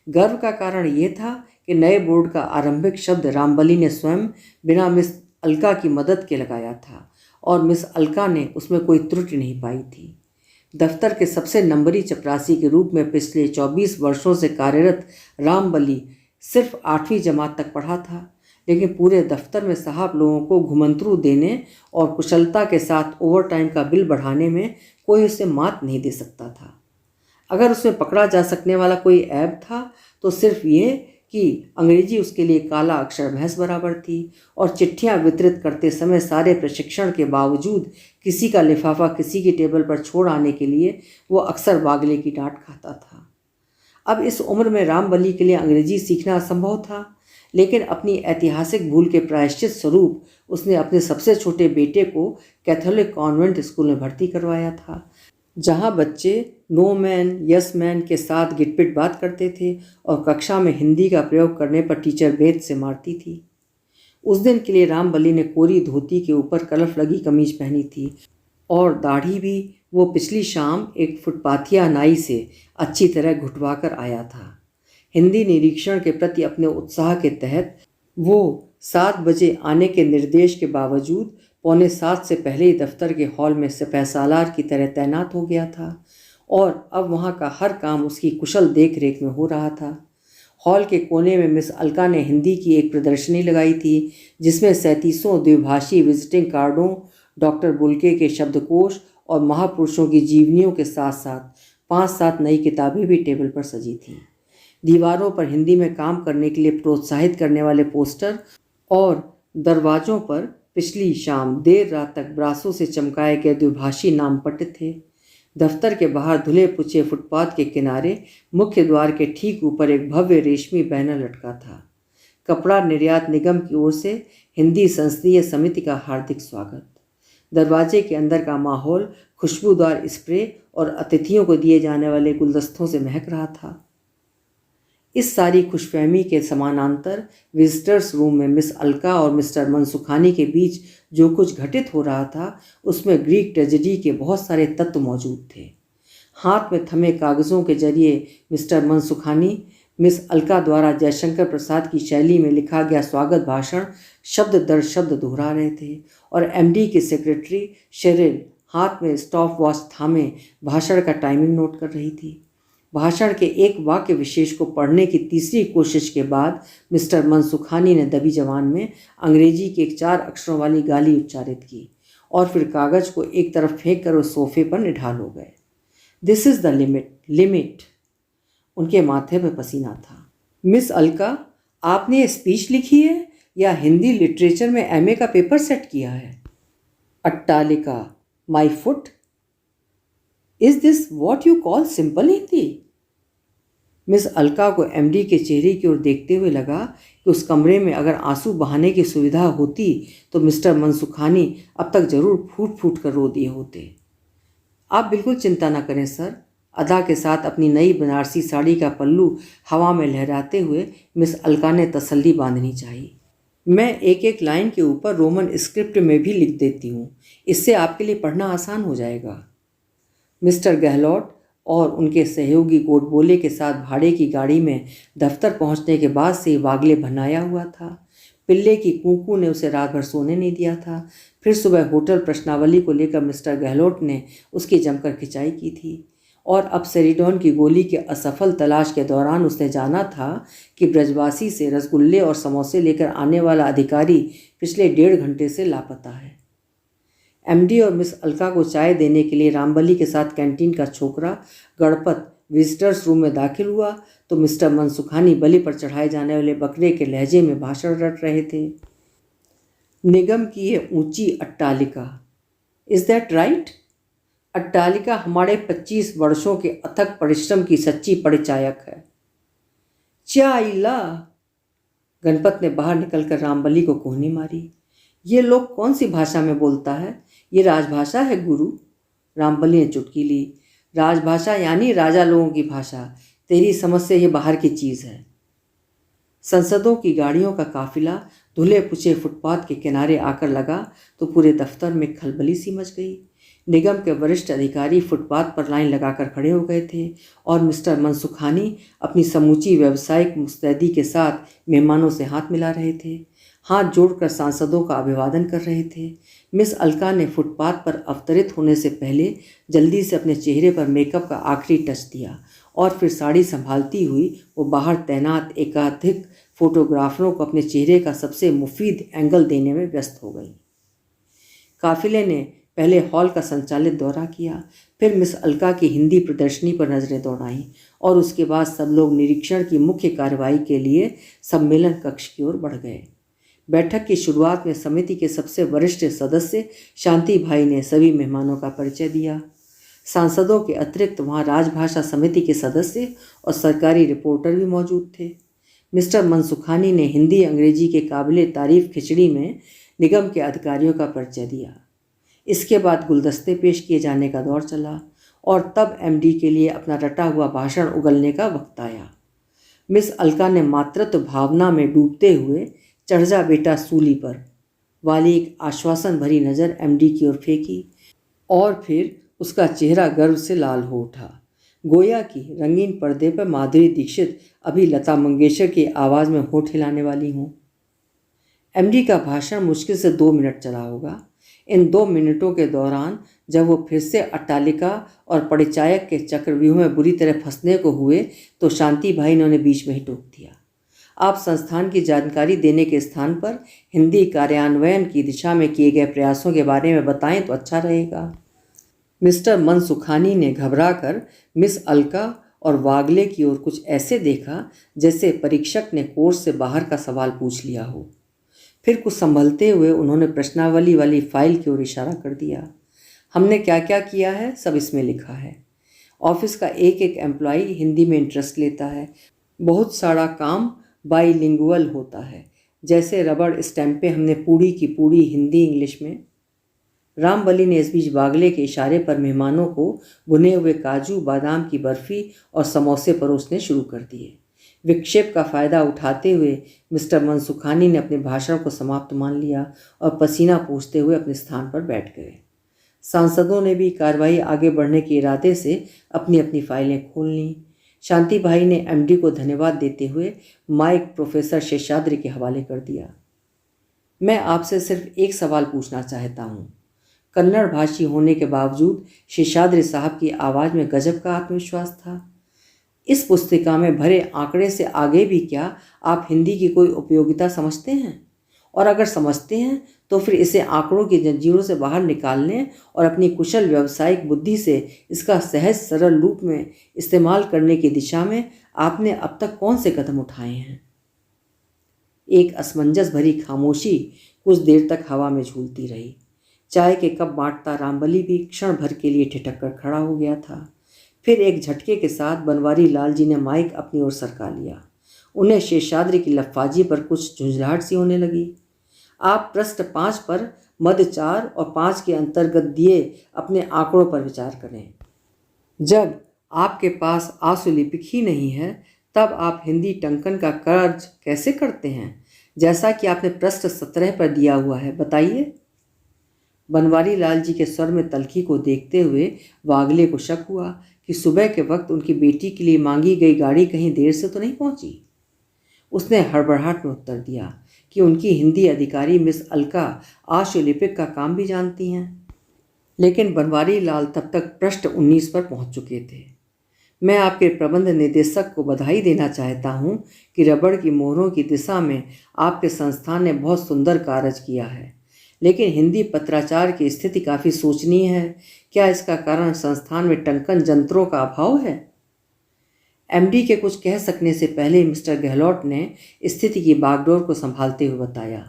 गर्व का कारण ये था कि नए बोर्ड का आरंभिक शब्द रामबली ने स्वयं बिना मिस अलका की मदद के लगाया था और मिस अलका ने उसमें कोई त्रुटि नहीं पाई थी। दफ्तर के सबसे नंबरी चपरासी के रूप में पिछले 24 वर्षों से कार्यरत रामबली सिर्फ 8वीं जमात तक पढ़ा था, लेकिन पूरे दफ्तर में साहब लोगों को घुमंतरू देने और कुशलता के साथ ओवरटाइम का बिल बढ़ाने में कोई उसे मात नहीं दे सकता था। अगर उसमें पकड़ा जा सकने वाला कोई ऐब था तो सिर्फ ये कि अंग्रेजी उसके लिए काला अक्षर भैंस बराबर थी और चिट्ठियां वितरित करते समय सारे प्रशिक्षण के बावजूद किसी का लिफाफा किसी की टेबल पर छोड़ आने के लिए वो अक्सर वागले की डांट खाता था। अब इस उम्र में रामबली के लिए अंग्रेजी सीखना असंभव था, लेकिन अपनी ऐतिहासिक भूल के प्रायश्चित स्वरूप उसने अपने सबसे छोटे बेटे को कैथोलिक कॉन्वेंट स्कूल में भर्ती करवाया था, जहां बच्चे नो मैन यस मैन के साथ गिटपिट बात करते थे और कक्षा में हिंदी का प्रयोग करने पर टीचर बेत से मारती थी। उस दिन के लिए रामबली ने कोरी धोती के ऊपर कलफ लगी कमीज पहनी थी और दाढ़ी भी वो पिछली शाम एक फुटपाथिया नाई से अच्छी तरह घुटवा कर आया था। हिंदी निरीक्षण के प्रति अपने उत्साह के तहत वो 7 बजे आने के निर्देश के बावजूद 6:45 से पहले ही दफ्तर के हॉल में सिपह सालार की तरह तैनात हो गया था और अब वहाँ का हर काम उसकी कुशल देख रेख में हो रहा था। हॉल के कोने में मिस अलका ने हिंदी की एक प्रदर्शनी लगाई थी, जिसमें 37 द्विभाषी विजिटिंग कार्डों, डॉक्टर बुल्के के शब्दकोश और महापुरुषों की जीवनियों के साथ साथ 5-7 नई किताबें भी टेबल पर सजी थीं। दीवारों पर हिंदी में काम करने के लिए प्रोत्साहित करने वाले पोस्टर और दरवाजों पर पिछली शाम देर रात तक ब्रासों से चमकाए गए द्विभाषी नामपट्ट थे। दफ्तर के बाहर धुले पुछे फुटपाथ के किनारे मुख्य द्वार के ठीक ऊपर एक भव्य रेशमी बैनर लटका था, कपड़ा निर्यात निगम की ओर से हिंदी संसदीय समिति का हार्दिक स्वागत। दरवाजे के अंदर का माहौल खुशबूदार स्प्रे और अतिथियों को दिए जाने वाले गुलदस्तों से महक रहा था। इस सारी खुशफहमी के समानांतर विजिटर्स रूम में मिस अलका और मिस्टर मनसुखानी के बीच जो कुछ घटित हो रहा था उसमें ग्रीक ट्रेजेडी के बहुत सारे तत्व मौजूद थे। हाथ में थमे कागज़ों के जरिए मिस्टर मनसुखानी मिस अलका द्वारा जयशंकर प्रसाद की शैली में लिखा गया स्वागत भाषण शब्द दर शब्द दोहरा रहे थे और एमडी की सेक्रेटरी शेरिल हाथ में स्टॉप वॉच थामे भाषण का टाइमिंग नोट कर रही थी। भाषण के एक वाक्य विशेष को पढ़ने की तीसरी कोशिश के बाद मिस्टर मनसुखानी ने दबी जबान में अंग्रेजी की एक 4 अक्षरों वाली गाली उच्चारित की और फिर कागज को एक तरफ फेंक कर उस सोफे पर निढाल हो गए। This is the limit. उनके माथे पर पसीना था। मिस अलका, आपने ये स्पीच लिखी है या हिंदी लिटरेचर में एमए का पेपर सेट किया है? अट्टालिका, my foot, is this what you call simple Hindi? Miss Alka को एमडी के चेहरे की ओर देखते हुए लगा कि उस कमरे में अगर आंसू बहाने की सुविधा होती तो मिस्टर मनसुखानी अब तक जरूर फूट फूट कर रो दिए होते। आप बिल्कुल चिंता न करें सर, अदा के साथ अपनी नई बनारसी साड़ी का पल्लू हवा में लहराते हुए मिस अलका ने तसल्ली बांधनी चाहिए। मैं एक एक लाइन के ऊपर रोमन स्क्रिप्ट में भी लिख देती हूँ, इससे आपके लिए पढ़ना आसान हो जाएगा। मिस्टर गहलोत और उनके सहयोगी गोडबोले के साथ भाड़े की गाड़ी में दफ्तर पहुंचने के बाद से वागले भनाया हुआ था। पिल्ले की कूकू ने उसे रात भर सोने नहीं दिया था। फिर सुबह होटल प्रश्नावली को लेकर मिस्टर गहलोत ने उसकी जमकर खिंचाई की थी और अब सेरिडॉन की गोली के असफल तलाश के दौरान उसने जाना था कि ब्रजवासी से रसगुल्ले और समोसे लेकर आने वाला अधिकारी पिछले 1.5 घंटे से लापता है। एमडी और मिस अलका को चाय देने के लिए रामबली के साथ कैंटीन का छोकरा गणपत विजिटर्स रूम में दाखिल हुआ तो मिस्टर मनसुखानी बलि पर चढ़ाए जाने वाले बकरे के लहजे में भाषण रट रहे थे। निगम की ये ऊंची अट्टालिका, इज दैट राइट? अट्टालिका हमारे 25 वर्षों के अथक परिश्रम की सच्ची परिचायक है। चाइला! गणपत ने बाहर निकलकर रामबली को कोहनी मारी। ये लोग कौन सी भाषा में बोलता है? ये राजभाषा है गुरु। रामबली ने चुटकी ली। राजभाषा यानी राजा लोगों की भाषा। तेरी समझ से ये बाहर की चीज़ है। संसदों की गाड़ियों का काफिला धुले पुछे फुटपाथ के किनारे आकर लगा तो पूरे दफ्तर में खलबली सी मच गई। निगम के वरिष्ठ अधिकारी फुटपाथ पर लाइन लगाकर खड़े हो गए थे और मिस्टर मनसुखानी अपनी समूची व्यावसायिक मुस्तैदी के साथ मेहमानों से हाथ मिला रहे थे, हाथ जोड़कर सांसदों का अभिवादन कर रहे थे। मिस अलका ने फुटपाथ पर अवतरित होने से पहले जल्दी से अपने चेहरे पर मेकअप का आखिरी टच दिया और फिर साड़ी संभालती हुई वो बाहर तैनात एकाधिक फोटोग्राफरों को अपने चेहरे का सबसे मुफीद एंगल देने में व्यस्त हो गई। काफिले ने पहले हॉल का संचालित दौरा किया, फिर मिस अलका की हिंदी प्रदर्शनी पर नजरें दौड़ाईं और उसके बाद सब लोग निरीक्षण की मुख्य कार्रवाई के लिए सम्मेलन कक्ष की ओर बढ़ गए। बैठक की शुरुआत में समिति के सबसे वरिष्ठ सदस्य शांति भाई ने सभी मेहमानों का परिचय दिया। सांसदों के अतिरिक्त वहाँ राजभाषा समिति के सदस्य और सरकारी रिपोर्टर भी मौजूद थे। मिस्टर मनसुखानी ने हिंदी अंग्रेजी के काबिले तारीफ खिचड़ी में निगम के अधिकारियों का परिचय दिया। इसके बाद गुलदस्ते पेश किए जाने का दौर चला और तब एमडी के लिए अपना रटा हुआ भाषण उगलने का वक्त आया। मिस अलका ने मातृत्व भावना में डूबते हुए चढ़ जा बेटा सूली पर वाली एक आश्वासन भरी नज़र एमडी की ओर फेंकी और फिर उसका चेहरा गर्व से लाल हो उठा, गोया कि रंगीन पर्दे पर माधुरी दीक्षित अभी लता मंगेशकर की आवाज़ में होठ हिलाने वाली हूँ। एमडी का भाषण मुश्किल से 2 मिनट चला होगा। इन 2 मिनटों के दौरान जब वो फिर से अट्टालिका और परिचायक के चक्रव्यूह में बुरी तरह फंसने को हुए तो शांति भाई ने उन्हें बीच में ही टोक दिया। आप संस्थान की जानकारी देने के स्थान पर हिंदी कार्यान्वयन की दिशा में किए गए प्रयासों के बारे में बताएं तो अच्छा रहेगा। मिस्टर मनसुखानी ने घबराकर मिस अलका और वागले की ओर कुछ ऐसे देखा जैसे परीक्षक ने कोर्स से बाहर का सवाल पूछ लिया हो। फिर कुछ संभलते हुए उन्होंने प्रश्नावली वाली फाइल की ओर इशारा कर दिया। हमने क्या क्या किया है सब इसमें लिखा है। ऑफिस का एक एक एम्प्लॉय हिंदी में इंटरेस्ट लेता है। बहुत सारा काम बाईलिंगुअल होता है, जैसे रबड़ स्टैंपें हमने पूरी की पूरी हिंदी इंग्लिश में। रामबली ने इस बीच वागले के इशारे पर मेहमानों को भुने हुए काजू बादाम की बर्फ़ी और समोसे परोसने शुरू कर दिए। विक्षेप का फ़ायदा उठाते हुए मिस्टर मनसुखानी ने अपने भाषण को समाप्त मान लिया और पसीना पोंछते हुए अपने स्थान पर बैठ गए। सांसदों ने भी कार्रवाई आगे बढ़ने के इरादे से अपनी अपनी फाइलें खोल लीं। शांति भाई ने एमडी को धन्यवाद देते हुए माइक प्रोफेसर शेषाद्रि के हवाले कर दिया। मैं आपसे सिर्फ एक सवाल पूछना चाहता हूँ। कन्नड़ भाषी होने के बावजूद शेषाद्रि साहब की आवाज़ में गजब का आत्मविश्वास था। इस पुस्तिका में भरे आंकड़े से आगे भी क्या आप हिंदी की कोई उपयोगिता समझते हैं? और अगर समझते हैं तो फिर इसे आंकड़ों की जंजीरों से बाहर निकालने और अपनी कुशल व्यावसायिक बुद्धि से इसका सहज सरल रूप में इस्तेमाल करने की दिशा में आपने अब तक कौन से कदम उठाए हैं? एक असमंजस भरी खामोशी कुछ देर तक हवा में झूलती रही। चाय के कप बांटता रामबली भी क्षण भर के लिए ठिठक कर खड़ा हो गया था। फिर एक झटके के साथ बनवारी लाल जी ने माइक अपनी ओर सरका लिया। उन्हें शेषाद्रि की लफ्फाजी पर कुछ झुंझलाहट सी होने लगी। आप पृष्ठ 5 पर मद 4 और 5 के अंतर्गत दिए अपने आंकड़ों पर विचार करें। जब आपके पास आशुलिपिक ही नहीं है तब आप हिंदी टंकन का कर्ज कैसे करते हैं, जैसा कि आपने पृष्ठ 17 पर दिया हुआ है, बताइए। बनवारी लाल जी के स्वर में तल्खी को देखते हुए वागले को शक हुआ कि सुबह के वक्त उनकी बेटी के लिए मांगी गई गाड़ी कहीं देर से तो नहीं पहुंची। उसने हड़बड़ाहट में उत्तर दिया कि उनकी हिंदी अधिकारी मिस अलका आशुलिपिक का काम भी जानती हैं। लेकिन बनवारी लाल तब तक पृष्ठ 19 पर पहुंच चुके थे। मैं आपके प्रबंध निदेशक को बधाई देना चाहता हूं कि रबड़ की मोहरों की दिशा में आपके संस्थान ने बहुत सुंदर कार्य किया है, लेकिन हिंदी पत्राचार की स्थिति काफ़ी सोचनीय है। क्या इसका कारण संस्थान में टंकन यंत्रों का अभाव है? एमडी के कुछ कह सकने से पहले मिस्टर गहलोत ने स्थिति की बागडोर को संभालते हुए बताया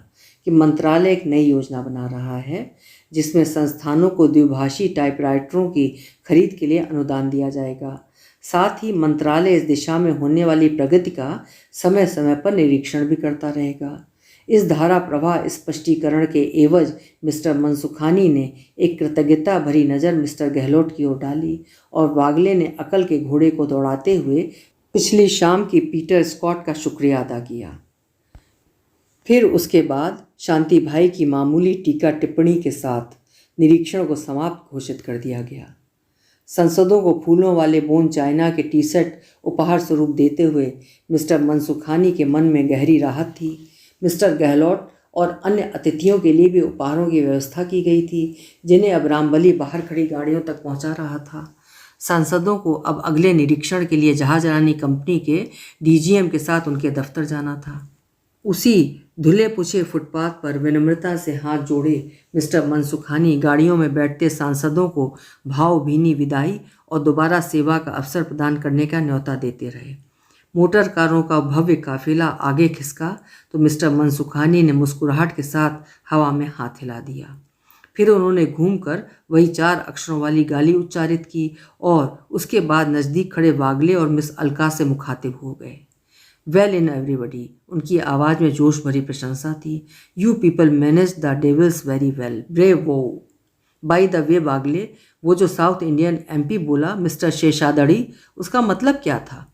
कि मंत्रालय एक नई योजना बना रहा है जिसमें संस्थानों को द्विभाषी टाइपराइटरों की खरीद के लिए अनुदान दिया जाएगा। साथ ही मंत्रालय इस दिशा में होने वाली प्रगति का समय समय पर निरीक्षण भी करता रहेगा। इस धारा प्रवाह स्पष्टीकरण के एवज मिस्टर मनसुखानी ने एक कृतज्ञता भरी नज़र मिस्टर गहलोत की ओर डाली और वागले ने अकल के घोड़े को दौड़ाते हुए पिछली शाम की पीटर स्कॉट का शुक्रिया अदा किया। फिर उसके बाद शांति भाई की मामूली टीका टिप्पणी के साथ निरीक्षण को समाप्त घोषित कर दिया गया। संसदों को फूलों वाले बोन चाइना के टी शर्ट उपहार स्वरूप देते हुए मिस्टर मनसुखानी के मन में गहरी राहत थी। मिस्टर गहलोत और अन्य अतिथियों के लिए भी उपहारों की व्यवस्था की गई थी, जिन्हें अब रामबली बाहर खड़ी गाड़ियों तक पहुंचा रहा था। सांसदों को अब अगले निरीक्षण के लिए जहाजरानी कंपनी के डीजीएम के साथ उनके दफ्तर जाना था। उसी धुले पुछे फुटपाथ पर विनम्रता से हाथ जोड़े मिस्टर मनसुखानी गाड़ियों में बैठते सांसदों को भावभीनी विदाई और दोबारा सेवा का अवसर प्रदान करने का न्योता देते रहे। मोटर कारों का भव्य काफिला आगे खिसका तो मिस्टर मनसुखानी ने मुस्कुराहट के साथ हवा में हाथ हिला दिया। फिर उन्होंने घूमकर वही 4 अक्षरों वाली गाली उच्चारित की और उसके बाद नज़दीक खड़े वागले और मिस अलका से मुखातिब हो गए। वेल इन एवरीबडी, उनकी आवाज़ में जोश भरी प्रशंसा थी। You people manage the devils very well, brave वो। बाय द वे वागले, वो जो साउथ इंडियन एमपी बोला मिस्टर शेषाद्रि, उसका मतलब क्या था?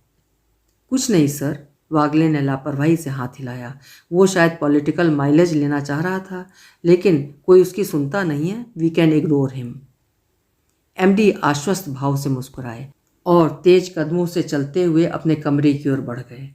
कुछ नहीं सर, वागले ने लापरवाही से हाथ हिलाया। वो शायद पॉलिटिकल माइलेज लेना चाह रहा था, लेकिन कोई उसकी सुनता नहीं है। We can ignore him. MD आश्वस्त भाव से मुस्कुराए और तेज कदमों से चलते हुए अपने कमरे की ओर बढ़ गए।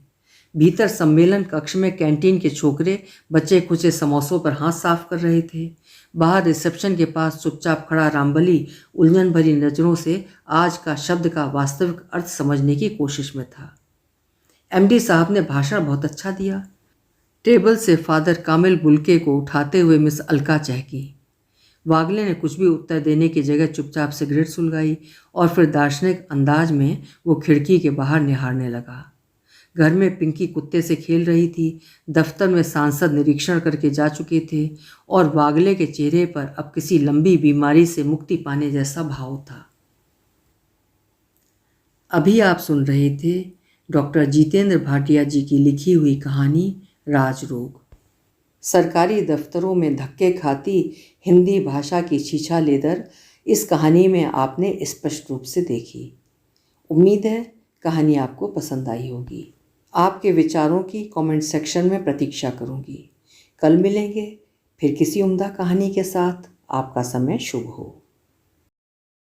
भीतर सम्मेलन कक्ष में कैंटीन के छोकरे बचे खुचे समोसों पर हाथ साफ कर रहे थे। बाहर रिसेप्शन के पास चुपचाप खड़ा रामबली उलझन भरी नज़रों से आज का शब्द का वास्तविक अर्थ समझने की कोशिश में था। एमडी साहब ने भाषण बहुत अच्छा दिया। टेबल से फादर कामिल बुल्के को उठाते हुए मिस अलका चहकी। वागले ने कुछ भी उत्तर देने की जगह चुपचाप सिगरेट सुलगाई और फिर दार्शनिक अंदाज में वो खिड़की के बाहर निहारने लगा। घर में पिंकी कुत्ते से खेल रही थी। दफ्तर में सांसद निरीक्षण करके जा चुके थे और वागले के चेहरे पर अब किसी लंबी बीमारी से मुक्ति पाने जैसा भाव था। अभी आप सुन रहे थे डॉक्टर जितेंद्र भाटिया जी की लिखी हुई कहानी राजरोग। सरकारी दफ्तरों में धक्के खाती हिंदी भाषा की छीछालेदर इस कहानी में आपने स्पष्ट रूप से देखी। उम्मीद है कहानी आपको पसंद आई होगी। आपके विचारों की कमेंट सेक्शन में प्रतीक्षा करूंगी। कल मिलेंगे फिर किसी उम्दा कहानी के साथ। आपका समय शुभ हो।